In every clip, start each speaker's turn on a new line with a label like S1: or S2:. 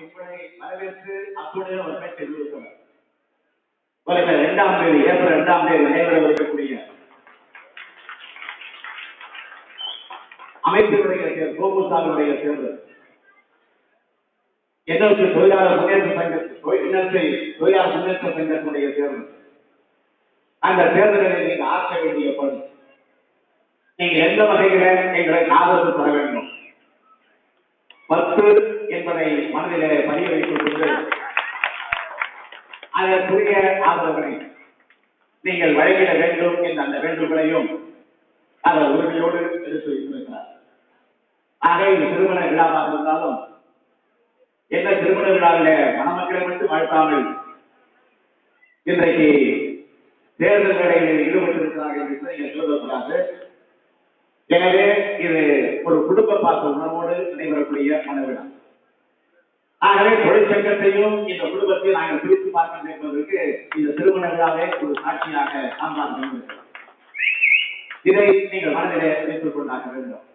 S1: உங்களை வரவேற்று அப்படியே ஒரு பேச்சை விடுக்கிறார். வருகிற 2ஆம் தேதி ஏப்ரல் 2ஆம் தேதி நடைபெறவிருக்கக்கூடிய அமைப்பினுடைய கோமுசாவினுடைய தேர்தல் என்எல்சி தொழிலாளர் முன்னேற்ற சங்கத்தினுடைய தேர்தல். அந்த தேர்தலில் நீங்க ஆற்ற வேண்டிய பணி, நீங்க எந்த வகையில எங்களை ஆதரவு தர வேண்டும் 10 என்பதை மனதிலே பதிய வைத்துக் கொண்டு அதற்குரிய ஆதரவுகளை நீங்கள் வழங்கிட வேண்டும் என்ற அந்த வேண்டுகோளையும் அவர் உரிமையோடு எடுத்து வைத்திருக்கிறார். ஆக இது திருமண விழாவாக இருந்தாலும் என்ன திருமண விழாவில மணமக்களை மட்டும் வாழ்த்தாமல் இன்றைக்கு தேர்தல் வேலைகளில் ஈடுபட்டிருக்கிறார்கள் என்று நீங்கள் சொல்லக்கூடாது. எனவே இது ஒரு குடும்ப பாச உணர்வோடு நடைபெறக்கூடிய மனவிழா. ஆகவே தொழிற்சங்கத்தையும் இந்த குடும்பத்தை நாங்கள் பிரித்து பார்க்கின்றோம் என்பதற்கு இந்த திருமண விழாவை ஒரு சாட்சியாக நாம் பார்க்கிறோம். இதை நீங்கள் மனதிலே வைத்துக் கொண்டாக்க வேண்டும்.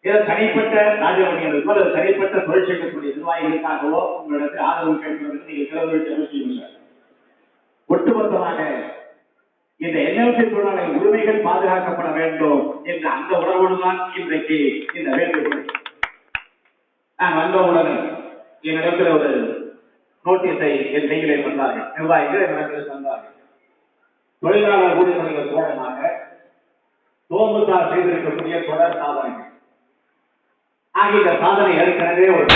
S1: இதை தனிப்பட்ட ராஜவணிகளுக்கோ அல்லது தனிப்பட்ட தொழிற்சங்கத்துடைய நிர்வாகிகளுக்காகவோ உங்களுக்கு ஆதரவு கேட்பதற்கு நீங்கள் செலவழிக்க அவசியம் இல்லை. ஒட்டுமொத்தமாக இந்த என்எல்சி தொழிலாளர் உரிமைகள் பாதுகாக்கப்பட வேண்டும் என்ற அந்த உணர்வோடுதான் இன்றைக்கு இந்த வேண்டுகோள். நான் வந்தவுடன் என்னிடத்தில் ஒரு நோட்டீஸை என் கையிலே தந்தார்கள், நிர்வாகிகள் என்னிடத்தில் தந்தார்கள். தொழிலாளர் ஊழியர்கள் தோழனாக தோமுசார் செய்திருக்கக்கூடிய தொடர் சாதனைகள் ஆகிய சாதனை ஏற்கனவே ஒரு